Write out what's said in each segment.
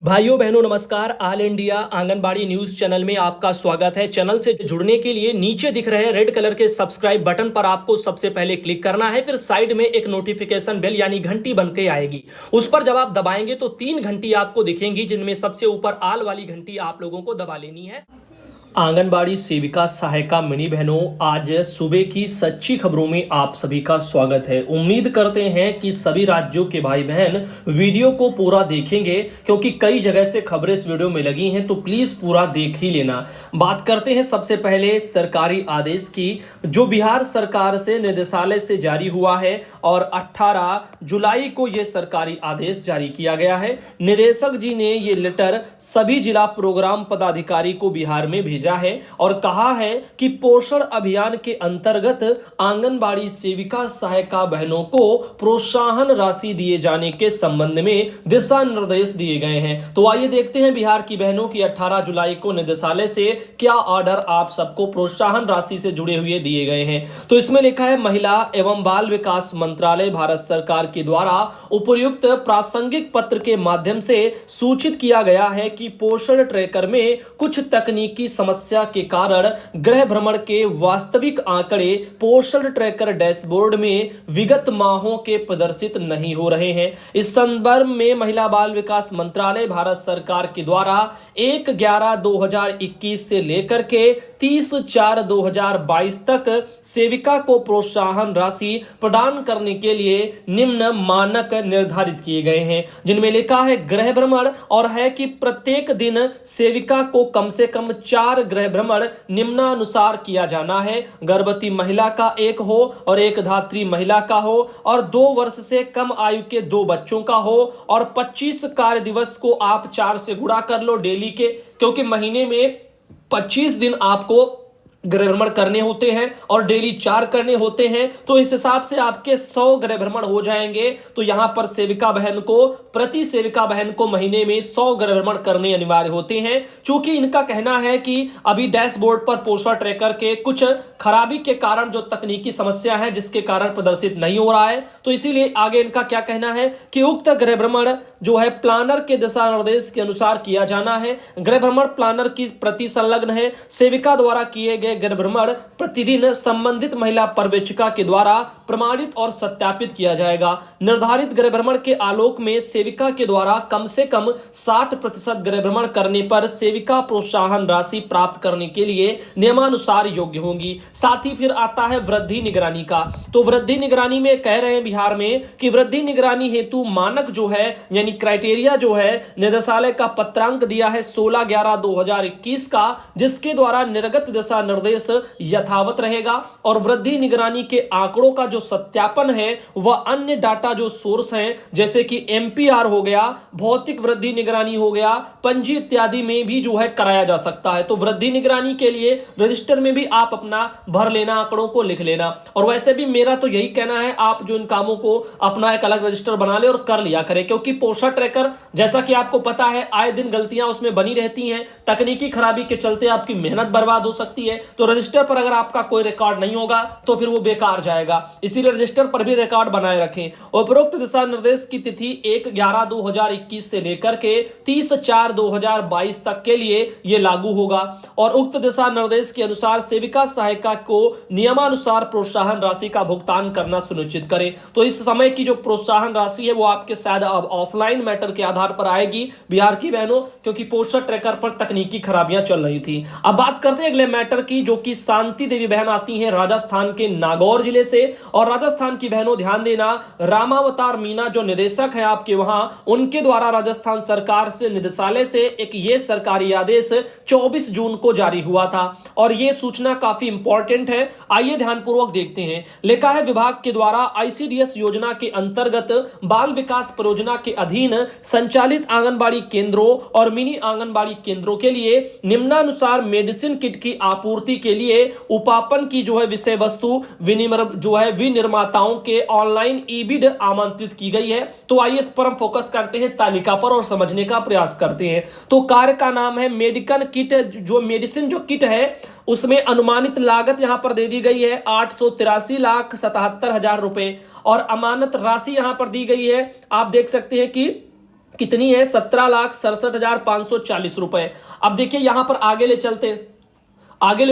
भाइयों बहनों नमस्कार। All India anganwadi news channel में आपका स्वागत है। चैनल से जुड़ने के लिए नीचे दिख रहे रेड कलर के सब्सक्राइब बटन पर आपको सबसे पहले क्लिक करना है। फिर साइड में एक नोटिफिकेशन बेल यानी घंटी बन के आएगी, उस पर जब आप दबाएंगे तो 3 घंटी आपको दिखेंगी, जिनमें सबसे ऊपर ऑल वाली घंटी आप लोगों को दबा लेनी है। आंगनबाड़ी सेविका सहायिका मिनी बहनों, आज सुबह की सच्ची खबरों में आप सभी का स्वागत है। उम्मीद करते हैं कि सभी राज्यों के भाई बहन वीडियो को पूरा देखेंगे, क्योंकि कई जगह से खबरें इस वीडियो में लगी हैं, तो प्लीज पूरा देख ही लेना। बात करते हैं सबसे पहले सरकारी आदेश की, जो बिहार सरकार से निदेशालय से जारी हुआ है और 18 जुलाई को यह सरकारी आदेश जारी किया गया है। निदेशक जी ने ये लेटर सभी जिला प्रोग्राम पदाधिकारी को बिहार में भेजा है और कहा है कि पोषण अभियान के अंतर्गत आंगनबाड़ी सेविका सहायिका बहनों को प्रोत्साहन राशि दिए जाने के संबंध में दिशा निर्देश दिए गए हैं। तो आइए देखते हैं बिहार की बहनों की 18 जुलाई को निदेशालय से क्या ऑर्डर आप सबको प्रोत्साहन राशि से जुड़े हुए दिए गए हैं। तो इसमें लिखा है, महिला एवं बाल विकास मंत्रालय भारत सरकार के द्वारा उपर्युक्त प्रासंगिक पत्र के माध्यम से सूचित किया गया है कि पोषण ट्रैकर में कुछ तकनीकी समस्या के कारण गृह भ्रमण के वास्तविक आंकड़े पोषण ट्रैकर डैशबोर्ड में विगत माहों के प्रदर्शित नहीं हो रहे हैं। इस संदर्भ में महिला बाल विकास मंत्रालय भारत सरकार के द्वारा 1/11/2021 से लेकर के 30/4/2022 तक सेविका को प्रोत्साहन राशि प्रदान करने के लिए निम्न मानक निर्धारित किए गए हैं, जिनमें लिखा है गृह भ्रमण, और है कि प्रत्येक दिन सेविका को कम से कम 4 गृह भ्रमण निम्नानुसार किया जाना है। गर्भवती महिला का 1 हो और 1 धात्री महिला का हो, और 2 वर्ष से कम आयु के 2 बच्चों का हो, और 25 कार्य दिवस को आप 4 से गुणा कर लो डेली के, क्योंकि महीने में 25 दिन आपको गृह भ्रमण करने होते हैं और डेली 4 करने होते हैं। तो इस हिसाब से आपके 100 गृह भ्रमण हो जाएंगे। तो यहां पर सेविका बहन को, प्रति सेविका बहन को महीने में 100 गृह भ्रमण करने अनिवार्य होते हैं। चूंकि इनका कहना है कि अभी डैशबोर्ड पर पोषण ट्रैकर के कुछ खराबी के कारण जो तकनीकी समस्या है, जिसके कारण प्रदर्शित नहीं हो रहा है, तो इसीलिए आगे इनका क्या कहना है कि उक्त गृह भ्रमण जो है प्लानर के दिशा निर्देश के अनुसार किया जाना है। गृह भ्रमण प्लानर की प्रति संलग्न है। सेविका द्वारा किए गए गृह भ्रमण प्रतिदिन संबंधित महिला पर्यवेक्षिका के द्वारा प्रमाणित और सत्यापित किया जाएगा। निर्धारित गृह भ्रमण के आलोक में सेविका के द्वारा कम से कम 60% गृह भ्रमण करने पर सेविका प्रोत्साहन राशि प्राप्त करने के लिए नियमानुसार योग्य होंगी। साथ ही फिर आता है वृद्धि निगरानी का। तो वृद्धि निगरानी में कह रहे हैं बिहार में कि वृद्धि निगरानी हेतु मानक जो है, यानी क्राइटेरिया जो है, निदेशालय का पत्रांक दिया है 16/11/2021 का, जिसके द्वारा निर्गत दिशा निर्देश यथावत रहेगा। और वृद्धि निगरानी के आंकड़ों का जो सत्यापन है वह अन्य डाटा जो सोर्स हैं, जैसे कि एमपीआर हो गया, भौतिक वृद्धि निगरानी हो गया, पंजी इत्यादि में भी जो है कराया जा सकता है। तो वृद्धि निगरानी के लिए रजिस्टर में भी आप अपना भर लेना, आंकड़ों को लिख लेना। और वैसे भी मेरा तो यही कहना है, आप जो इन कामों को अपना एक अलग रजिस्टर बना ले और कर लिया करें, क्योंकि पोषण ट्रैकर जैसा कि आपको पता है आए दिन गलतियां उसमें बनी रहती हैं। तकनीकी खराबी के चलते आपकी मेहनत बर्बाद हो सकती है। तो रजिस्टर पर अगर आपका कोई रिकॉर्ड नहीं होगा तो फिर वो बेकार जाएगा, इसीलिए रजिस्टर पर भी रिकॉर्ड बनाए रखें। उपरोक्त दिशा निर्देश की तिथि 1/11/2021 से लेकर के 30/4/2022 तक के लिए यह लागू होगा। और उक्त दिशा निर्देश के अनुसार सेविका सहायिका को नियमानुसार प्रोत्साहन राशि का भुगतान करना सुनिश्चित करें। तो इस समय की जो प्रोत्साहन राशि है वो आपके शायद अब ऑफलाइन मैटर के आधार पर आएगी बिहार की बहनों, क्योंकि पोषण ट्रैकर पर तकनीकी खराबियां चल रही थी। अब बात करते हैं अगले मैटर की, जो कि शांति देवी बहन आती हैं राजस्थान के नागौर जिले से। और राजस्थान की बहनों ध्यान देना, रामावतार मीना जो निदेशक है आपके वहां, उनके द्वारा राजस्थान सरकार से निदेशालय से एक ये सरकारी आदेश 24 जून को जारी हुआ था। और ये सूचना काफी इंपॉर्टेंट है, आइए ध्यानपूर्वक देखते हैं। लिखा है, विभाग के द्वारा आईसीडीएस योजना के अंतर्गत बाल विकास परियोजना के अधीन संचालित आंगनबाड़ी केंद्रों और मिनी आंगनबाड़ी केंद्रों के लिए निम्नानुसार मेडिसिन किट की आपूर्ति के लिए उपापन की जो है विषय वस्तु विनिर्माताओं के ऑनलाइन ई-बिड आमंत्रित की गई है। तो आइए इस पर हम फोकस करते हैं, तालिका पर, और समझने का प्रयास करते हैं। तो कार्य का नाम है मेडिकल किट। जो मेडिसिन जो किट है उसमें अनुमानित लागत यहां पर दे दी गई है 883,77,000 रुपए, और अमानत राशि यहां पर दी गई है, आप देख सकते हैं कि कितनी है? 17,67,540 रुपए। अब देखिए यहां पर आगे ले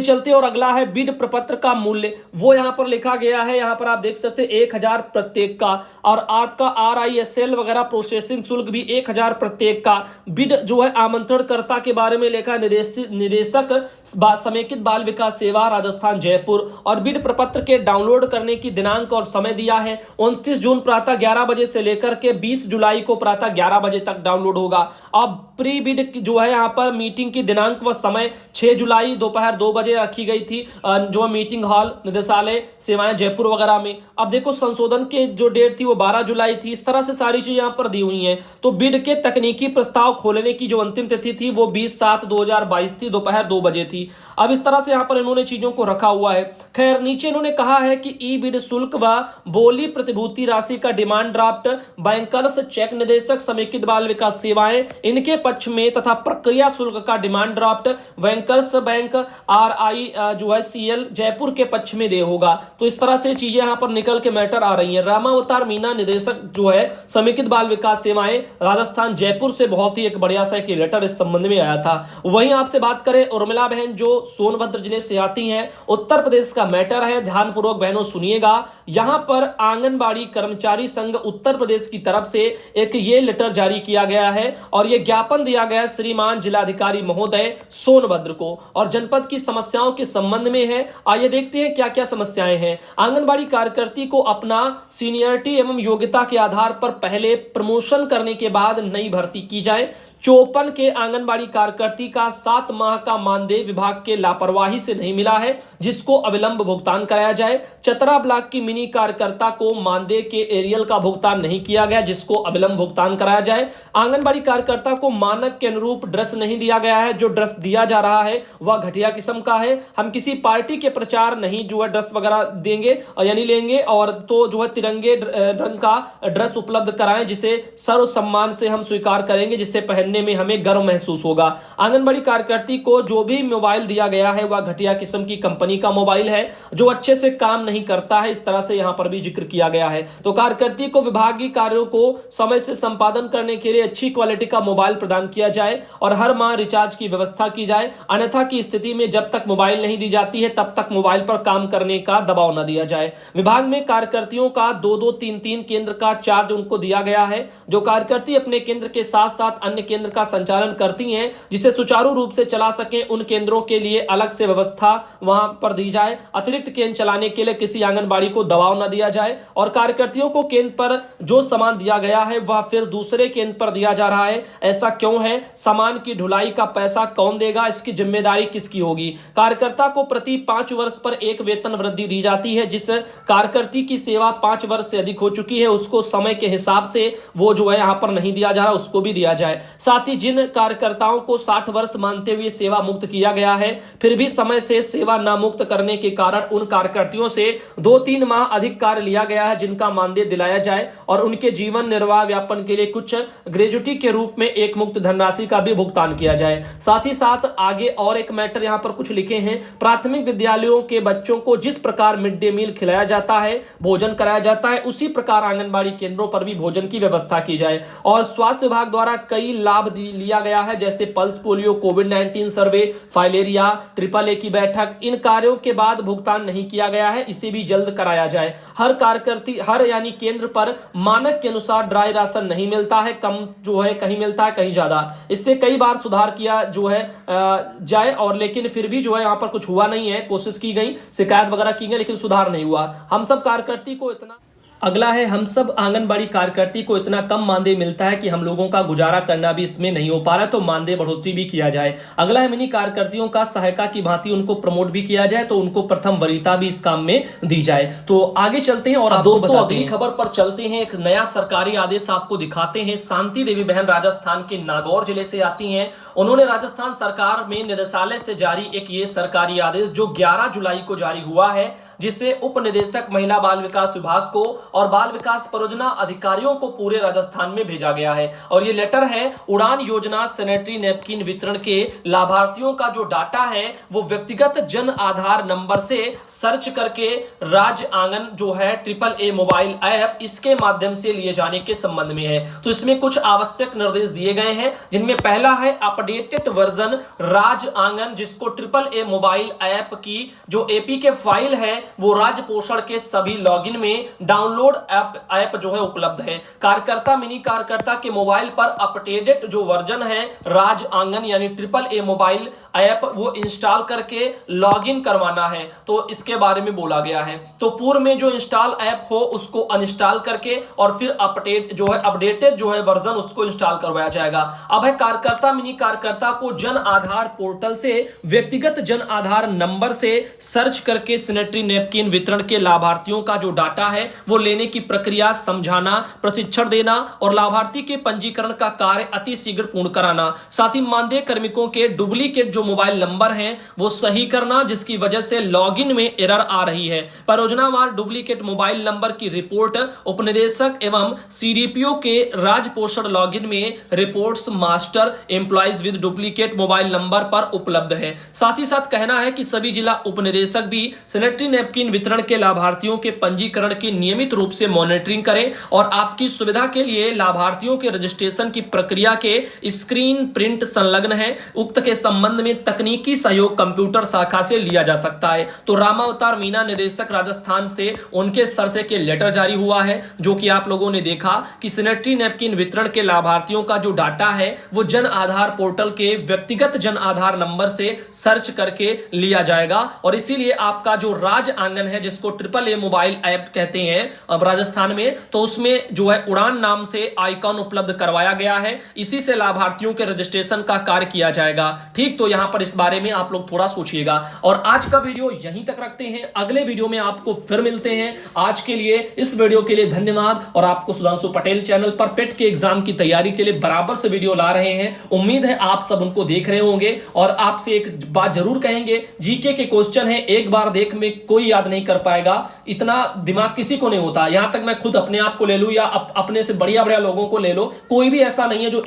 चलते और अगला है बिड प्रपत्र का मूल्य। वो यहां पर लिखा गया है, यहां पर आप देख सकते हैं 1,000 प्रत्येक का। और आपका RISL वगैरह प्रोसेसिंग शुल्क भी 1,000 प्रत्येक का। बिड जो है आमंत्रणकर्ता के बारे में लिखा, निदेशक समेकित बाल विकास सेवा राजस्थान जयपुर। और बिड प्रपत्र के डाउनलोड करने की दिनांक और समय दिया है 29 जून प्रातः 11 बजे से लेकर के 20 जुलाई को प्रातः 11 बजे तक डाउनलोड होगा। अब प्री बिड जो है यहां पर मीटिंग की दिनांक व समय 6 जुलाई दोपहर 2 बजे रखी गई थी, जो मीटिंग हॉल निदेशालय सेवाएं जयपुर वगैरह में। अब देखो संशोधन के जो डेट थी वो 12 जुलाई थी। इस तरह से सारी चीजें यहां पर दी हुई हैं। तो बिड के तकनीकी प्रस्ताव खोलने की जो अंतिम तिथि थी वो 20/7/2022 थी, दोपहर 2 बजे थी। अब इस तरह से यहां पर इन्होंने चीजों को रखा हुआ है। खैर नीचे इन्होंने कहा है कि ई बिड शुल्क व बोली प्रतिभूति राशि का डिमांड ड्राफ्ट बैंकर्स चेक निदेशक समेकित बाल विकास सेवाएं इनके पक्ष में तथा प्रक्रिया शुल्क का demand draft bankers bank RI जो है CL जयपुर के पक्ष में दे होगा। तो इस तरह से चीजें यहां पर निकल के मैटर आ रही हैं। रामावतार मीना निदेशक जो है समेकित बाल विकास सेवाएं राजस्थान जयपुर से बहुत ही एक बढ़िया सा एक लेटर इस संबंध में आया था। वहीं आपसे बात करें उर्मिला बहन जो सोनभद्र जिले से आती हैं, उत्तर प्रदेश का मैटर है, ध्यानपूर्वक बहनों सुनिएगा। यहां पर आंगनबाड़ी कर्मचारी संघ उत्तर प्रदेश की तरफ से एक ये लेटर जारी किया गया है और ये ज्ञापन दिया गया है श्रीमान जिलाधिकारी महोदय सोनभद्र को और जनपद की समस्याओं के संबंध में है। आइए देखते हैं क्या क्या समस्याएं हैं। आंगनबाड़ी कार्यकर्ती को अपना सीनियरिटी एवं योग्यता के आधार पर पहले प्रमोशन करने के बाद नई भर्ती की जाए। 54 के आंगनबाड़ी कार्यकर्ती का 7 माह का मानदेय विभाग के लापरवाही से नहीं मिला है, जिसको अविलंब भुगतान कराया जाए। चतरा ब्लॉक की मिनी कार्यकर्ता को मानदेय के एरियल का भुगतान नहीं किया गया, जिसको अविलंब भुगतान कराया जाए। आंगनबाड़ी कार्यकर्ता को मानक के अनुरूप ड्रेस नहीं दिया गया है, जो ड्रेस दिया जा रहा है वह घटिया किस्म का है। हम किसी पार्टी के प्रचार नहीं जो है ड्रेस वगैरह देंगे यानी लेंगे, और तो जो है तिरंगे रंग का ड्रेस उपलब्ध कराएं, जिसे सर्व सम्मान से हम स्वीकार करेंगे, जिससे पहनने में हमें गर्व महसूस होगा। आंगनबाड़ी कार्यकर्ती को जो भी मोबाइल दिया गया है वह घटिया किस्म की कंपनी का मोबाइल है, जो अच्छे से काम नहीं करता है। इस तरह से यहां पर भी जिक्र किया गया है। तो कार्यकर्ती को विभागीय कार्यों को समय से संपादन करने के लिए अच्छी क्वालिटी का मोबाइल प्रदान किया जाए और हर माह रिचार्ज की व्यवस्था की जाए। अन्यथा की स्थिति में जब तक मोबाइल नहीं दी जाती है तब तक मोबाइल पर काम करने का दबाव न दिया जाए। विभाग में कार्यकर्तियों का 2-2, 3-3 केंद्र का चार्ज उनको दिया गया है। जो कार्यकर्ती अपने केंद्र के साथ साथ अन्य केंद्र का संचालन करती हैं, जिसे सुचारू रूप से चला सके, उन केंद्रों के लिए अलग से व्यवस्था वहां पर दी जाए। अतिरिक्त केंद्र चलाने के लिए किसी आंगनबाड़ी को दबाव न दिया जाए और कार्यकर्तियों को केंद्र पर जो सामान दिया गया है वह फिर दूसरे केंद्र पर दिया जा रहा है। ऐसा क्यों है? सामान की ढुलाई का पैसा कौन देगा? इसकी जिम्मेदारी किसकी होगी? कार्यकर्ता को प्रति 5 वर्ष पर एक वेतन वृद्धि दी जाती है। जिस कार्यकर्ती की सेवा 5 वर्ष से अधिक हो चुकी है उसको समय के हिसाब से वो जो है यहां पर नहीं दिया जा रहा, उसको भी दिया जाए। साथ ही जिन कार्यकर्ताओं को 60 वर्ष मानते हुए सेवा मुक्त किया गया है, फिर भी समय से सेवा न मुक्त करने के कारण उन कार्यकर्तियों से 2-3 माह अधिक कार्य लिया गया है, जिनका मानदेय दिलाया जाए और उनके जीवन निर्वाह व्यापन के लिए कुछ ग्रेजुटी के रूप में एक मुक्त धनराशि का भी भुगतान किया जाए। साथ ही साथ आगे और एक मैटर यहां पर कुछ लिखे हैं। प्राथमिक विद्यालयों के बच्चों को जिस प्रकार मिड डे मील खिलाया जाता है, भोजन कराया जाता है, उसी प्रकार आंगनबाड़ी केंद्रों पर भी भोजन की व्यवस्था की जाए। और स्वास्थ्य विभाग द्वारा कई लाभ लिया गया है, जैसे पल्स पोलियो, कोविड-19 सर्वे, फाइलेरिया, AAA की बैठक। इन कार्यों के बाद भुगतान नहीं किया गया है, इसे भी जल्द कराया जाए। हर कार्यकर्ती यानी केंद्र पर मानक के अनुसार ड्राई राशन नहीं मिलता है, कम जो है कहीं मिलता है कहीं ज्यादा। इससे कई बार सुधार किया जो है जाए, और लेकिन फिर भी जो है यहां पर कुछ हुआ नहीं है। कोशिश की गई, शिकायत वगैरह की गई, लेकिन सुधार नहीं हुआ। हम सब कार्यकर्ती को इतना अगला है, हम सब आंगनबाड़ी कार्यकर्ती को इतना कम मानदेय मिलता है कि हम लोगों का गुजारा करना भी इसमें नहीं हो पा रहा है, तो मानदेय बढ़ोतरी भी किया जाए। अगला है मिनी कार्यकर्तियों का सहायिका की भांति उनको प्रमोट भी किया जाए, तो उनको प्रथम वरीयता भी इस काम में दी जाए। तो आगे चलते हैं और दोस्तों अगली खबर पर चलते हैं। एक नया सरकारी आदेश आपको दिखाते हैं। शांति देवी बहन राजस्थान के नागौर जिले से आती हैं। उन्होंने राजस्थान सरकार में निदेशालय से जारी एक ये सरकारी आदेश जो 11 जुलाई को जारी हुआ है, जिसे उप निदेशक महिला बाल विकास विभाग को और बाल विकास परियोजना अधिकारियों को पूरे राजस्थान में भेजा गया है। और ये लेटर है उड़ान योजना सैनिटरी नैपकिन वितरण के लाभार्थियों का जो डाटा है वो व्यक्तिगत जन आधार नंबर से सर्च करके राज्य आंगन जो है AAA मोबाइल ऐप इसके माध्यम से लिए जाने के संबंध में है। तो इसमें कुछ आवश्यक निर्देश दिए गए हैं, जिनमें पहला है अपडेटेड वर्जन राज्य आंगन, जिसको AAA मोबाइल ऐप की जो APK फाइल है वो राज्य पोषण के सभी लॉगिन में डाउनलोड ऐप जो है उपलब्ध है। कार्यकर्ता मिनी कार्यकर्ता के मोबाइल पर अपडेटेड जो वर्जन है राज्य आंगन यानी AAA मोबाइल ऐप वो इंस्टॉल करके लॉगिन करवाना है। तो इसके बारे में बोला गया है। तो पूर्व में जो इंस्टॉल ऐप हो उसको अनइंस्टॉल करके और फिर अपडेटेड जो है वर्जन उसको इंस्टॉल करवाया जाएगा। अब है कार्यकर्ता मिनी कार्यकर्ता को जन आधार पोर्टल से व्यक्तिगत जन आधार नंबर से सर्च करके सैनिटरी नैपकिन वितरण के लाभार्थियों का जो डाटा है वो लेने की प्रक्रिया समझाना, प्रशिक्षण देना और लाभार्थी के पंजीकरण का कार्य अति शीघ्र पूर्ण कराना। साथ ही मानदेय कार्मिकों के डुप्लीकेट जो मोबाइल नंबर हैं वो सही करना, जिसकी वजह से लॉगिन में एरर आ रही है। परियोजनावार डुप्लीकेट मोबाइल नंबर की रिपोर्ट उपनिदेशक एवं CDPO के राज्य पोषण लॉगिन में reports master employees with duplicate mobile number पर उपलब्ध है। साथ ही साथ कहना है कि सभी जिला उपनिदेशक भी सैनिटरी नैपकिन वितरण के लाभार्थियों के पंजीकरण की नियमित रूप से मॉनिटरिंग करें और आपकी सुविधा के लिए लाभार्थियों के रजिस्ट्रेशन की प्रक्रिया के स्क्रीन प्रिंट संलग्न है। उक्त के संबंध में तकनीकी सहयोग कंप्यूटर शाखा से लिया जा सकता है। तो रामावतार मीना निदेशक राजस्थान से उनके स्तर से के लेटर जारी हुआ है, जो कि आप लोगों ने देखा कि सैनिटरी नैपकिन वितरण के लाभार्थियों का जो डाटा है वो जन आधार पोर्टल के व्यक्तिगत जन आधार नंबर से सर्च करके लिया जाएगा। और इसीलिए आपका जो राज्य आंगन है जिसको AAA मोबाइल ऐप कहते हैं अब राजस्थान में, तो उसमें जो है उड़ान नाम से आइकॉन उपलब्ध करवाया गया है। इसी से लाभार्थियों के रजिस्ट्रेशन का कार्य किया जाएगा। ठीक, तो यहां पर इस बारे में आप लोग थोड़ा सोचिएगा। और आज का वीडियो यहीं तक रखते हैं, अगले वीडियो में आपको फिर मिलते हैं। आज के लिए इस वीडियो के लिए धन्यवाद। और आपको सुधांशु पटेल चैनल पर पेट के एग्जाम की तैयारी के लिए बराबर से वीडियो ला रहे हैं। उम्मीद है आप सब उनको देख रहे होंगे। और आपसे एक बात जरूर कहेंगे, जीके के क्वेश्चन है, एक बार देख में कोई याद नहीं कर पाएगा, इतना दिमाग किसी को नहीं होता। यहां तक मैं खुद अपने आप को ले लूं या अपने से बढ़िया बढ़िया लोगों को ले लो, कोई भी ऐसा नहीं है जो